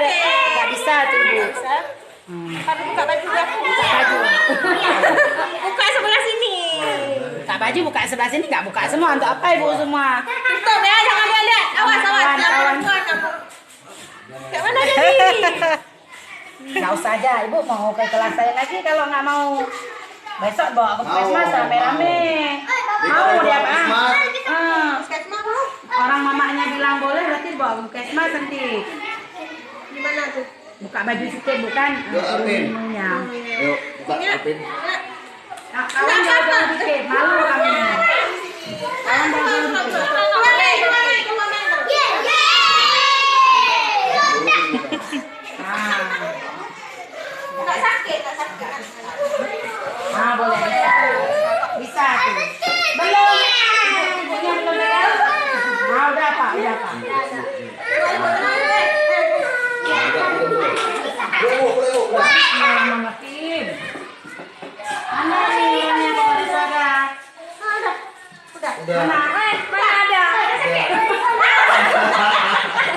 nggak bisa tuh ibu. Harus buka baju ya. Buka baju. Buka sebelah sini. Buka baju buka sebelah sini nggak buka semua untuk apa ibu semua? Tutup ya, jangan lihat. Awas, Kawan. Kayak mana jadi? Nggak usah aja ibu mau ke kelas saya lagi kalau nggak mau. Besok bawa ke puskesmas rame-rame. Mau dia apa? Orang mamanya bilang boleh berarti bawa ke puskesmas nanti. Gimana tuh? Buka baju sedikit bukan? Minumnya. Yuk, buka Apin. Kawan jauh-jauh dikit, malu kami. Kawan jauh-jauh dikit. Nggak sakit. Ah, boleh bisa. Bisa tuh. Belum. Ibunya belum ya? Ah, udah Pak, udah Pak. Mengerti. Mana nih yang bawa suara? Udah. Mana ada?